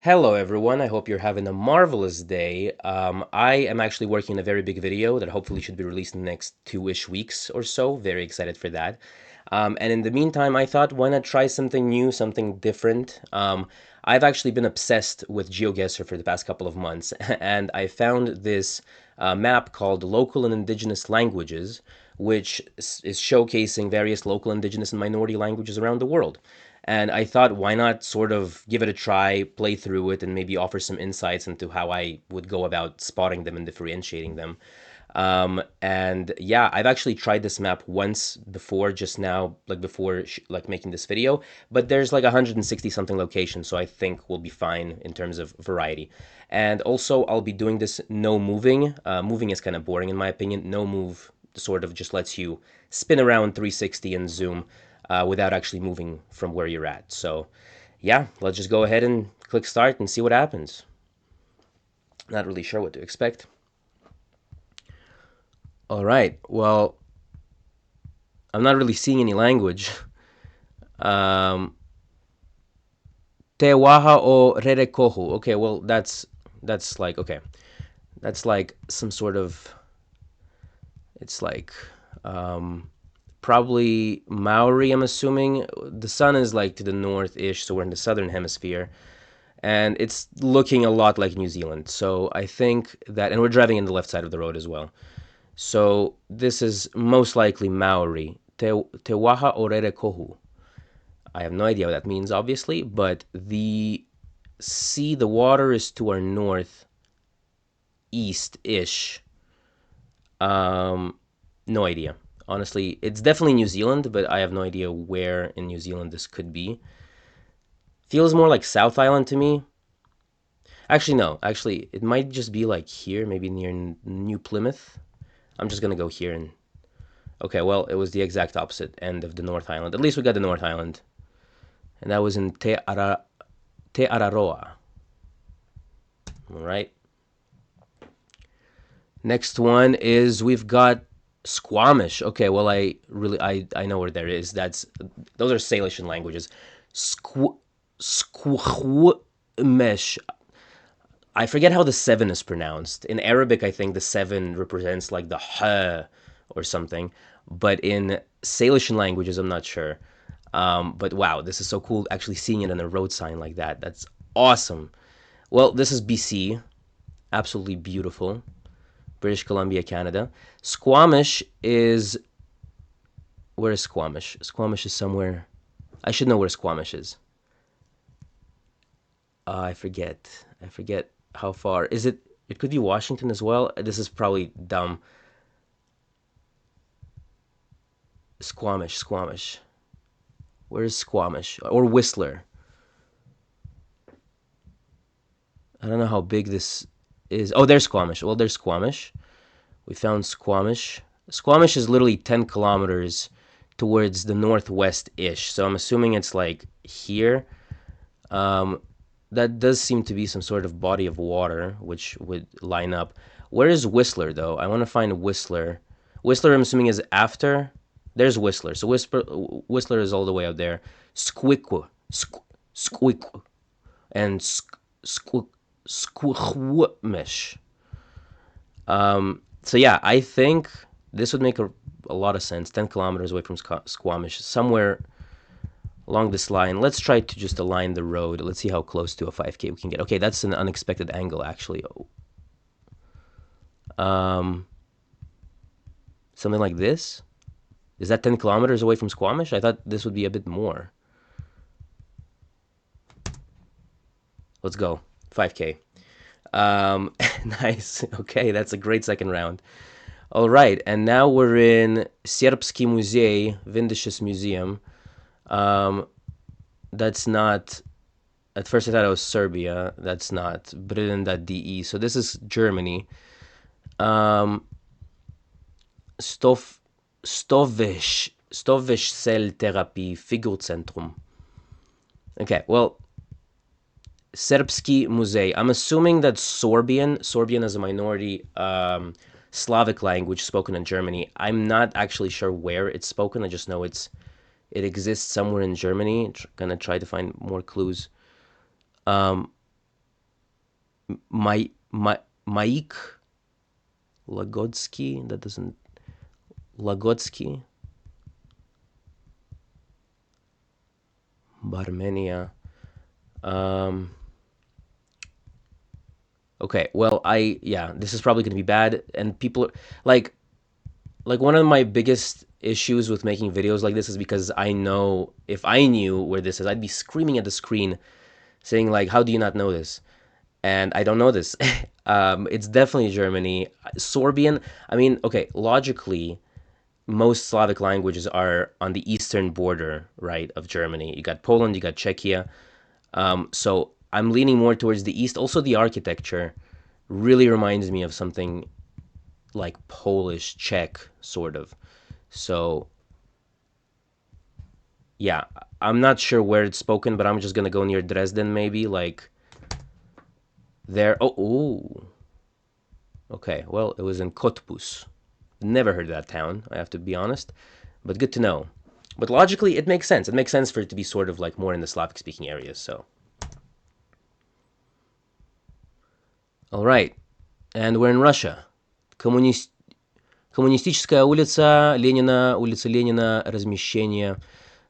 Hello, everyone. I hope you're having a marvelous day. I am actually working on a very big video that hopefully should be released in the next two-ish weeks or so. Very excited for that. And in the meantime, I thought, why not try something new, something different? I've actually been obsessed with Geoguessr for the past couple of months, and I found this map called Local and Indigenous Languages, which is showcasing various local, indigenous, and minority languages around the world. And I thought, why not sort of give it a try, play through it, and maybe offer some insights into how I would go about spotting them and differentiating them. And yeah, I've actually tried this map once before, just now, like before, like making this video. But there's like 160 something locations, so I think we'll be fine in terms of variety. And also, I'll be doing this no moving. Moving is kind of boring in my opinion. No move sort of just lets you spin around 360 and zoom without actually moving from where you're at. So yeah, let's just go ahead and click start and see what happens. Not really sure what to expect. All right, well, I'm not really seeing any language. Um, Te waha o rerekohu. Okay, well, that's like, okay. That's like some sort of, it's like probably Maori, I'm assuming. The sun is like to the north-ish, so we're in the southern hemisphere. And it's looking a lot like New Zealand. So I think that, and we're driving in the left side of the road as well. So this is most likely Maori. Te waha orere kohu. I have no idea what that means, obviously, but the sea, the water is to our north, east-ish. No idea. Honestly, it's definitely New Zealand, but I have no idea where in New Zealand this could be. Feels more like South Island to me. Actually, no. Actually, it might just be like here, maybe near New Plymouth. I'm just gonna go here and... Okay, well, it was the exact opposite end of the North Island. At least we got the North Island. And that was in Te Araroa. Alright. Next one is we've got Squamish. Okay, well, I know where there is. Those are Salishan languages. Squamish. I forget how the seven is pronounced. In Arabic, I think the seven represents like the h or something, but in Salishan languages, I'm not sure. But wow, this is so cool actually seeing it on a road sign like that. That's awesome. Well, this is BC. Absolutely beautiful. British Columbia, Canada. Squamish is... Where is Squamish? Squamish is somewhere... I should know where Squamish is. I forget. I forget how far. Is it... It could be Washington as well. This is probably dumb. Squamish. Where is Squamish? Or Whistler. I don't know how big this is. Oh, there's Squamish. Well, there's Squamish. We found Squamish. Squamish is literally 10 kilometers towards the northwest-ish. So I'm assuming it's like here. That does seem to be some sort of body of water, which would line up. Where is Whistler, though? I want to find Whistler. Whistler, I'm assuming, is after. There's Whistler. So Whistler is all the way out there. Squeak, and Squamish. So yeah, I think this would make a lot of sense. 10 kilometers away from Squamish, somewhere along this line. Let's try to just align the road. Let's see how close to a 5K we can get. Okay, that's an unexpected angle, actually. Something like this. Is that 10 kilometers away from Squamish? I thought this would be a bit more. Let's go. 5K. Nice. Okay, that's a great second round. All right, and now we're in Serbski Muzej, Vindišis Museum. That's not... At first I thought it was Serbia. That's not. Britain.de. So this is Germany. Stovish Cell Therapy Figurzentrum. Okay, well, Serbski Muzej. I'm assuming that's Sorbian. Sorbian is a minority Slavic language spoken in Germany. I'm not actually sure where it's spoken. I just know it exists somewhere in Germany. Gonna try to find more clues. Maik Lagodsky. That doesn't Lagodsky. Barmenia. Um, okay, well, this is probably going to be bad, and people like one of my biggest issues with making videos like this is because I know if I knew where this is, I'd be screaming at the screen, saying like, "How do you not know this?" And I don't know this. It's definitely Germany. Sorbian. I mean, okay, logically, most Slavic languages are on the eastern border, right, of Germany. You got Poland, you got Czechia. So I'm leaning more towards the east. Also, the architecture really reminds me of something like Polish, Czech, sort of. So, yeah, I'm not sure where it's spoken, but I'm just gonna go near Dresden, maybe, like there. Oh, ooh. Okay, well, it was in Cottbus. Never heard of that town, I have to be honest, but good to know. But logically, it makes sense. It makes sense for it to be sort of like more in the Slavic-speaking areas, so. All right, and we're in Russia. Коммунистическая улица Ленина, размещение.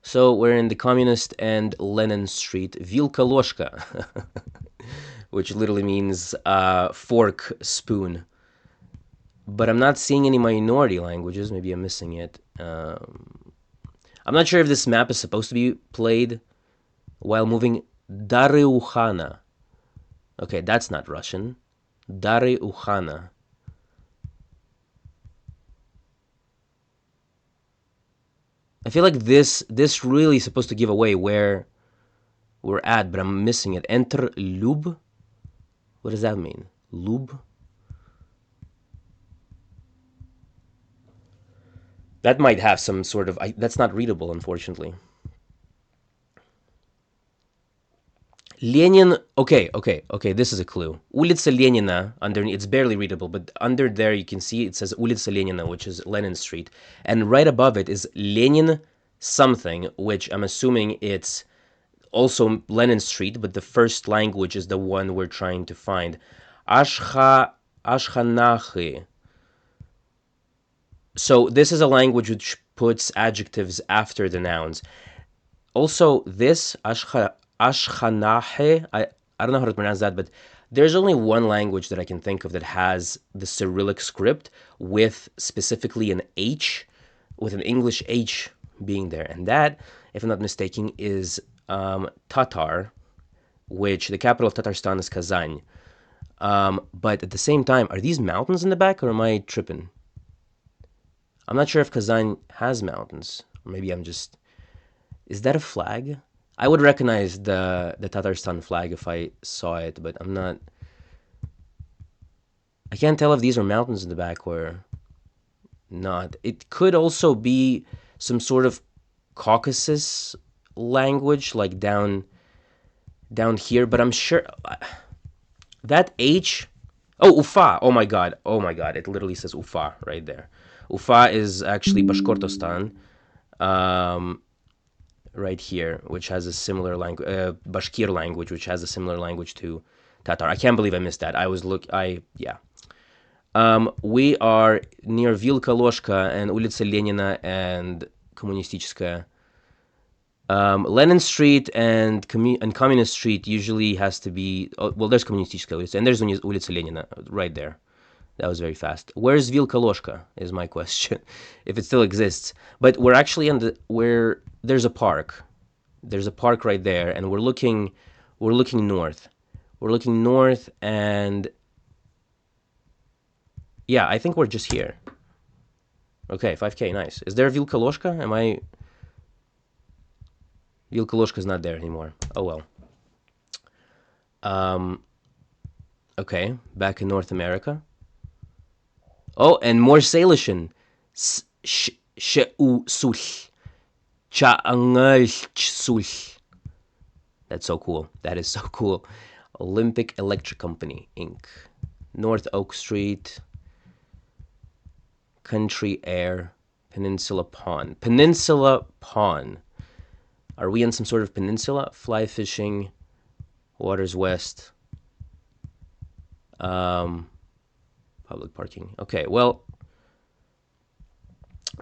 So we're in the Communist and Lenin Street. Vilka ложка, which literally means fork, spoon. But I'm not seeing any minority languages. Maybe I'm missing it. I'm not sure if this map is supposed to be played while moving. Dary Ukhana. Okay, that's not Russian. Dary Ukhana. I feel like this really is supposed to give away where we're at, but I'm missing it. Enter Lub. What does that mean? Lub? That might have some sort of... that's not readable, unfortunately. Lenin... Okay, this is a clue. Улица Ленина, underneath, it's barely readable, but under there you can see it says Улица Ленина, which is Lenin Street. And right above it is Lenin something, which I'm assuming it's also Lenin Street, but the first language is the one we're trying to find. Ashkanachi. So this is a language which puts adjectives after the nouns. Also, this Ashkanahe, I don't know how to pronounce that, but there's only one language that I can think of that has the Cyrillic script with specifically an H, with an English H being there. And that, if I'm not mistaken, is Tatar, which the capital of Tatarstan is Kazan. But at the same time, are these mountains in the back, or am I tripping? I'm not sure if Kazan has mountains. Or maybe I'm just... Is that a flag? I would recognize the Tatarstan flag if I saw it, but I'm not... I can't tell if these are mountains in the back or not. It could also be some sort of Caucasus language, like down here, but I'm sure... That H... Oh, Ufa! Oh my god, it literally says Ufa right there. Ufa is actually Bashkortostan, right here, which has a similar language, Bashkir language, which has a similar language to Tatar. I can't believe I missed that. Yeah. We are near Vilka Ложка and Улица Ленина and Коммунистическая. Lenin Street and Communist Street usually has to be... well, there's Коммунистическая улица, and there's Улица Ленина right there. That was very fast. Where's Vilka Ложка is my question, if it still exists. But we're actually there's a park. There's a park right there, and we're looking north. We're looking north, and yeah, I think we're just here. Okay, 5K, nice. Is there a Vilka Ложка? Vilka Ложka's not there anymore. Oh well. Okay, back in North America. Oh, and more Salishan. She'u-sulh. Cha'angal-sulh. That's so cool. That is so cool. Olympic Electric Company, Inc. North Oak Street. Country Air. Peninsula Pawn. Peninsula Pawn. Are we in some sort of peninsula? Fly fishing. Waters West. Um, public parking. Okay, well,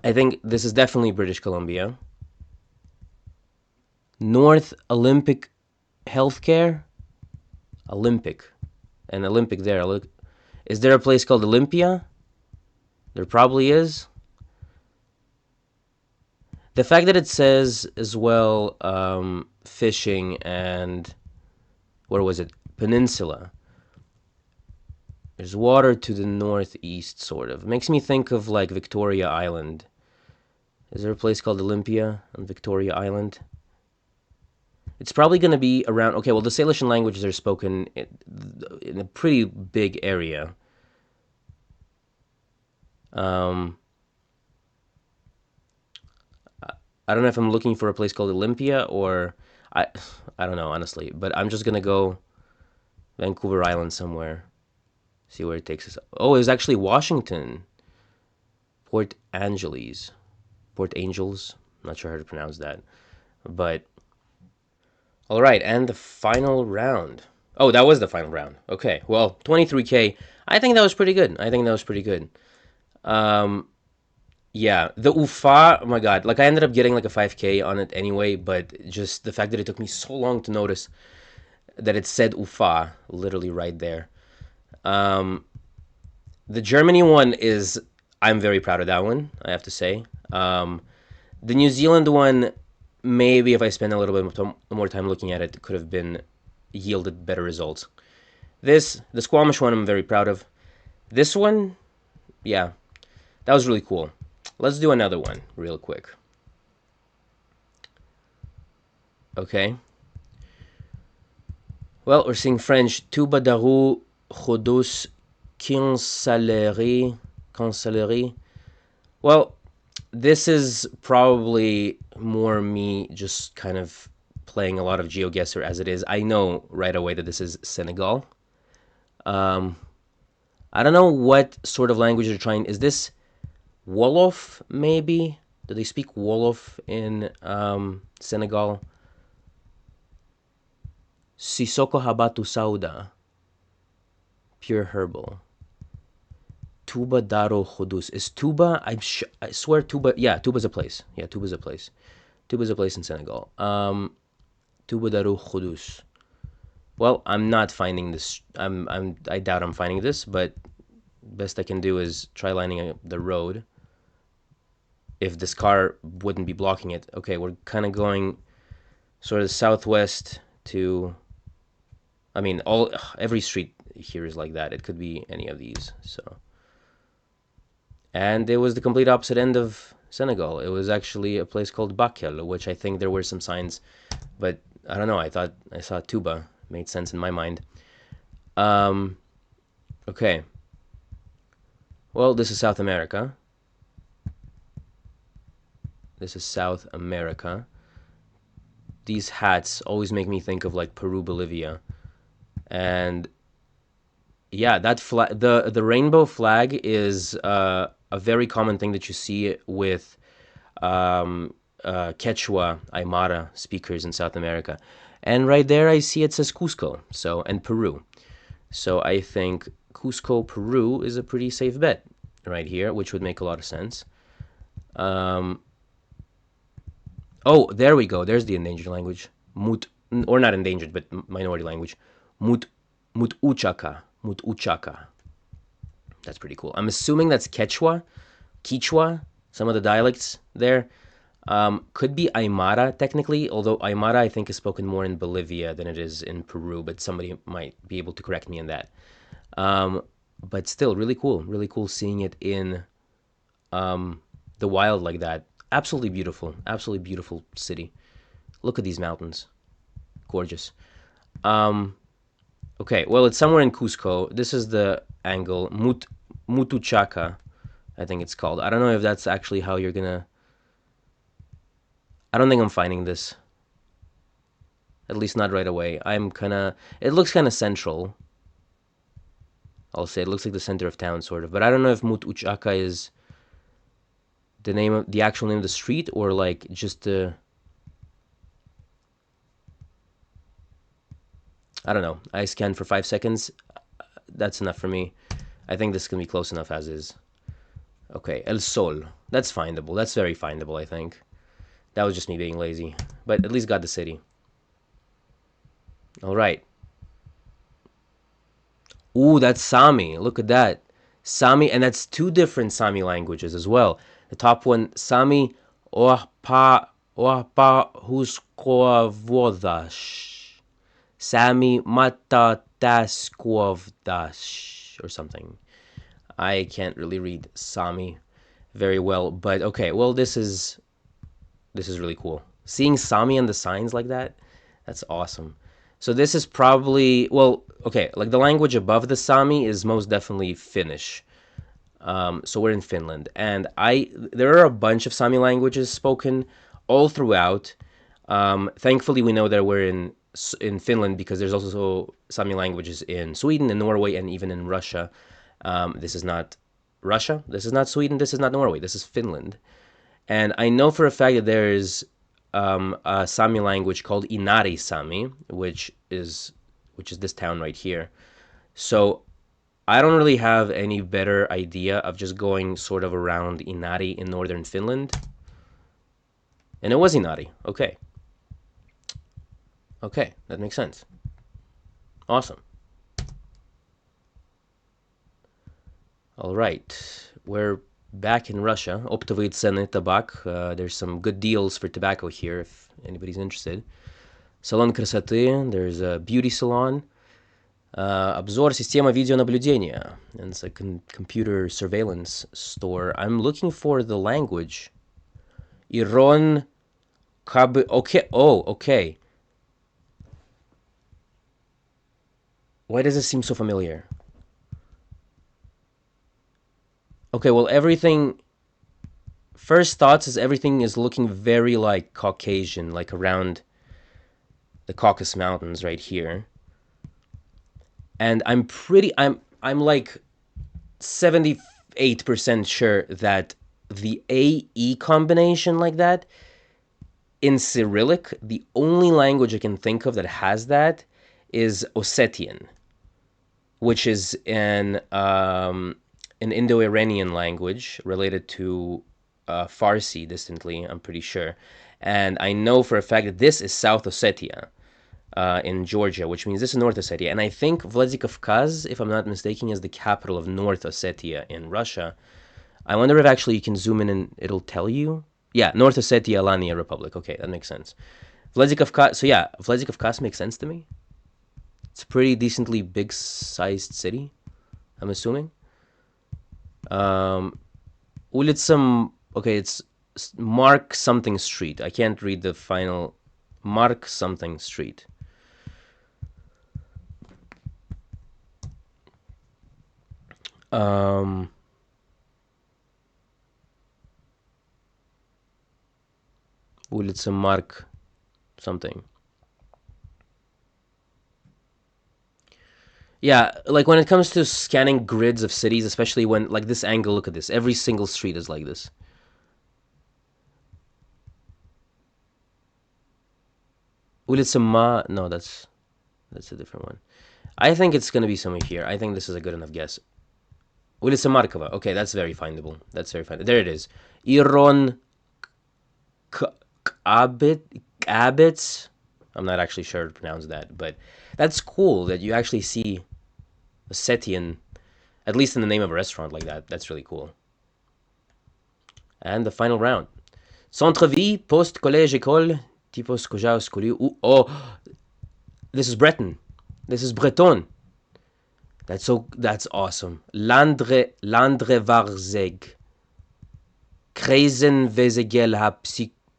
I think this is definitely British Columbia. North Olympic Healthcare? Olympic. An Olympic there. Look, is there a place called Olympia? There probably is. The fact that it says as well fishing and what was it? Peninsula. There's water to the northeast, sort of. Makes me think of like Victoria Island. Is there a place called Olympia on Victoria Island? It's probably going to be around. Okay, well, the Salishan languages are spoken in a pretty big area. I don't know if I'm looking for a place called Olympia or I I don't know honestly, but I'm just gonna go Vancouver Island somewhere. See where it takes us. Oh, it was actually Washington. Port Angeles. Port Angels. I'm not sure how to pronounce that. But all right, and the final round. Oh, that was the final round. Okay. Well, 23K. I think that was pretty good. I think that was pretty good. Um yeah, the UFA, oh my god. Like I ended up getting like a 5K on it anyway, but just the fact that it took me so long to notice that it said UFA literally right there. Um The Germany one is, I'm very proud of that one, I have to say. The New Zealand one, maybe if I spend a little bit more time looking at it, could have been yielded better results. The Squamish one, I'm very proud of. This one, yeah, that was really cool. Let's do another one real quick. Okay. Well, we're seeing French. Tuba darou chodus cancellerie. Well, this is probably more me just kind of playing a lot of Geoguessr as it is. I know right away that this is Senegal. Um, I don't know what sort of language they're trying. Is this Wolof, maybe? Do they speak Wolof in Senegal? Sisoko Habatu Sauda. Pure herbal. Tuba Daro Khodus. Is Tuba? I swear Tuba. Yeah, Tuba's a place. Yeah, Tuba's a place. Tuba's a place in Senegal. Tuba Daro Khodus. Well, I'm not finding this. I doubt I'm finding this, but best I can do is try lining up the road. If this car wouldn't be blocking it. Okay, we're kind of going sort of southwest to. I mean, every street here is like that. It could be any of these. So, and it was the complete opposite end of Senegal. It was actually a place called Bakel, which I think there were some signs, but I don't know. I thought I saw Tuba. Made sense in my mind. Okay. Well, this is South America. This is South America. These hats always make me think of like Peru, Bolivia, and yeah, that flag, the rainbow flag is a very common thing that you see with Quechua, Aymara speakers in South America, and right there I see it says Cusco, so and Peru. So I think Cusco, Peru is a pretty safe bet right here, which would make a lot of sense. Oh, there we go. There's the endangered language. Mut, or not endangered, but minority language. Mut, Mut Uchaka. That's pretty cool. I'm assuming that's Quechua, some of the dialects there. Could be Aymara, technically, although Aymara, I think, is spoken more in Bolivia than it is in Peru, but somebody might be able to correct me in that. But still, really cool. Really cool seeing it in the wild like that. Absolutely beautiful city. Look at these mountains. Gorgeous. Okay, well, it's somewhere in Cusco. This is the angle. Mutuchaca, I think it's called. I don't know if that's actually how you're gonna... I don't think I'm finding this. At least not right away. It looks kind of central. I'll say it looks like the center of town, sort of. But I don't know if Mutuchaca is the actual name of the street, or like just the... I don't know. I scanned for 5 seconds. that's enough for me. I think this can be close enough as is. Okay, El Sol. That's findable. That's very findable, I think. That was just me being lazy. But at least got the city. All right. Ooh, that's Sami. Look at that. Sami, and that's two different Sami languages as well. The top one, Sami Orpa Huskovodash. Sami Matataskvovdash or something. I can't really read Sami very well, but okay. Well, this is really cool. Seeing Sami on the signs like that, that's awesome. So this is probably, well, okay, like the language above the Sami is most definitely Finnish. So we're in Finland, and there are a bunch of Sami languages spoken all throughout. Thankfully, we know that we're in Finland because there's also Sami languages in Sweden and Norway and even in Russia. This is not Russia. This is not Sweden. This is not Norway. This is Finland. And I know for a fact that there is a Sami language called Inari Sami, which is this town right here. So I don't really have any better idea of just going sort of around Inari in northern Finland. And it was Inari. Okay. Okay, that makes sense. Awesome. All right. We're back in Russia. Optovые цены табак. There's some good deals for tobacco here if anybody's interested. Салон красоты. There's a beauty salon. Обзор система видеонаблюдения. And it's a computer surveillance store. I'm looking for the language. Iron Kab. Okay. Oh, okay. Why does it seem so familiar? Okay, well, everything. First thoughts is everything is looking very like Caucasian, like around the Caucasus Mountains right here. And I'm like 78% sure that the AE combination like that in Cyrillic, the only language I can think of that has that is Ossetian, which is an Indo-Iranian language related to Farsi distantly, I'm pretty sure. And I know for a fact that this is South Ossetia in Georgia, which means this is North Ossetia. And I think Vladikavkaz, if I'm not mistaken, is the capital of North Ossetia in Russia. I wonder if actually you can zoom in and it'll tell you. Yeah, North Ossetia, Alania Republic. Okay, that makes sense. Vladikavkaz, so yeah, Vladikavkaz makes sense to me. It's a pretty decently big-sized city, I'm assuming. Улица, okay, it's Mark something street. I can't read the final. Mark something street. Улица Mark something. Yeah, like when it comes to scanning grids of cities, especially when, like this angle, look at this. Every single street is like this. Улица Ma, no, that's a different one. I think it's going to be somewhere here. I think this is a good enough guess. Улица Markova. Okay, that's very findable. That's very findable. There it is. Iron Abits. I'm not actually sure to pronounce that, but that's cool that you actually see Ossetian, at least in the name of a restaurant like that. That's really cool. And the final round. Centre-vie, post, collège, école, typos, koja, scoli. Oh, this is Breton. This is Breton. That's awesome. Landrevarzeg. Kreisen Vezegel ha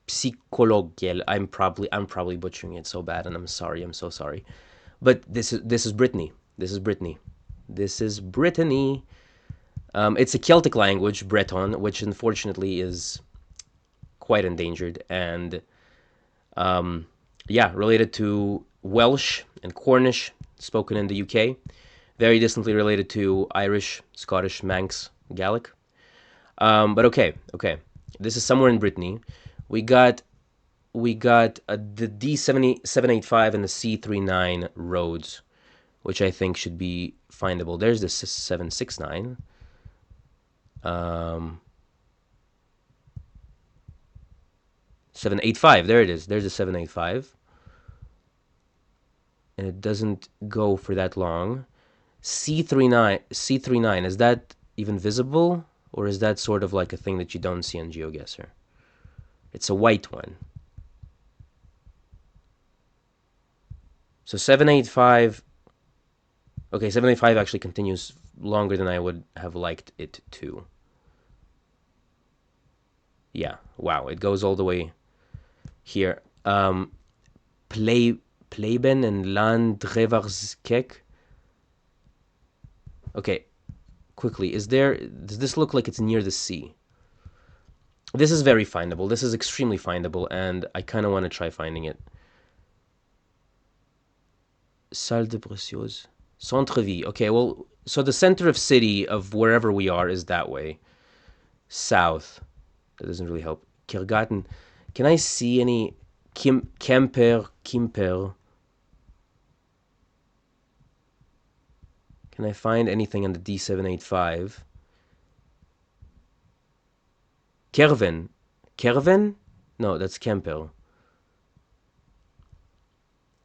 psychologiel. I'm probably butchering it so bad, and I'm sorry. I'm so sorry. But this is Brittany. This is Brittany. This is Brittany. It's a Celtic language, Breton, which unfortunately is quite endangered, and related to Welsh and Cornish, spoken in the UK. Very distantly related to Irish, Scottish, Manx, Gaelic. But okay. This is somewhere in Brittany. We got the D785 and the C39 roads which I think should be findable. There's the 769. 785. There it is. There's a 785. And it doesn't go for that long. C39, is that even visible? Or is that sort of like a thing that you don't see on Geoguessr? It's a white one. So 785. Okay, 785 actually continues longer than I would have liked it to. Yeah, wow, it goes all the way here. Pleben and Landrevarskek. Okay, quickly, does this look like it's near the sea? This is very findable. This is extremely findable, and I kind of want to try finding it. Salle de Précieuse. Centre-Ville. Okay, well, so the center of city of wherever we are is that way. South. That doesn't really help. Kirgarten. Can I see any Kemper? Can I find anything on the D785? Kerven? No, that's Kemper.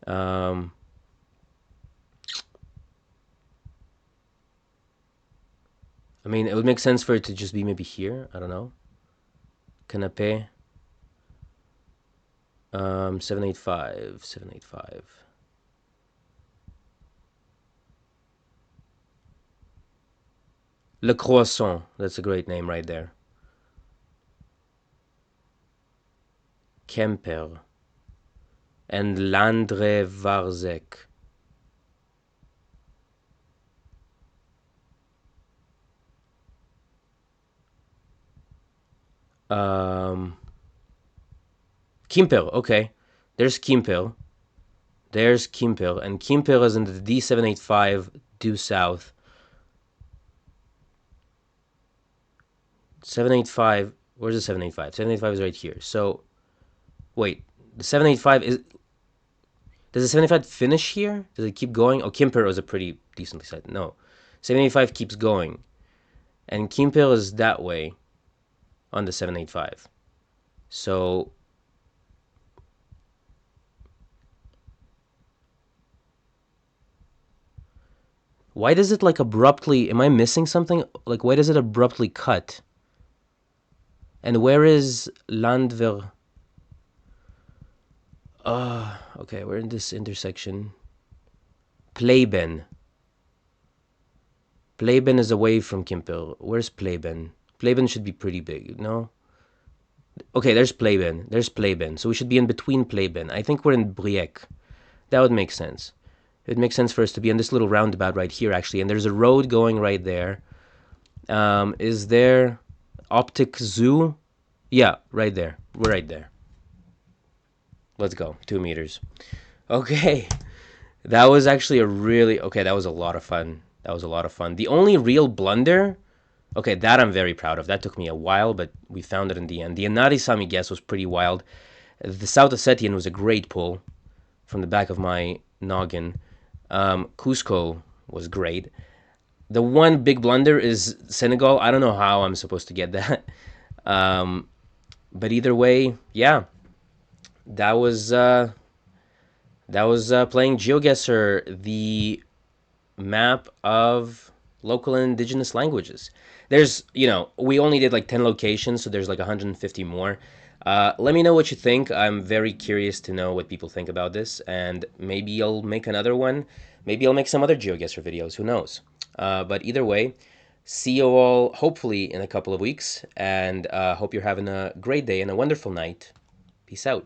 I mean, it would make sense for it to just be maybe here. I don't know. Canapé. 785. Le Croissant. That's a great name right there. Kemper. And Landre Varzek. Kimper, okay. There's Kimper. And Kimper is in the D785 due south. 785, where's the 785? 785 is right here. So, wait, the 785 is... Does the 785 finish here? Does it keep going? Oh, Kimper is a pretty decently set. No. 785 keeps going. And Kimper is that way on the 785. So... Why does it like abruptly... Am I missing something? Like, why does it abruptly cut? And where is Landver? Okay, we're in this intersection. Pleben. Pleben is away from Kimpel. Where's Pleben? Pleben should be pretty big, no? Okay, there's Pleben. So we should be in between Pleben. I think we're in Briec. That would make sense. It would make sense for us to be on this little roundabout right here, actually. And there's a road going right there. Is there Optic Zoo? Yeah, right there. We're right there. Let's go. 2 meters. Okay. That was actually that was a lot of fun. The only real blunder, okay, that I'm very proud of. That took me a while, but we found it in the end. The Anari Sami guess was pretty wild. The South Ossetian was a great pull from the back of my noggin. Cusco was great. The one big blunder is Senegal. I don't know how I'm supposed to get that. But either way, yeah. That was playing Geoguessr, the map of local and indigenous languages. There's, we only did like 10 locations, so there's like 150 more. Let me know what you think. I'm very curious to know what people think about this, and maybe I'll make another one. Maybe I'll make some other Geoguessr videos, who knows? But either way, see you all hopefully in a couple of weeks, and hope you're having a great day and a wonderful night. Peace out.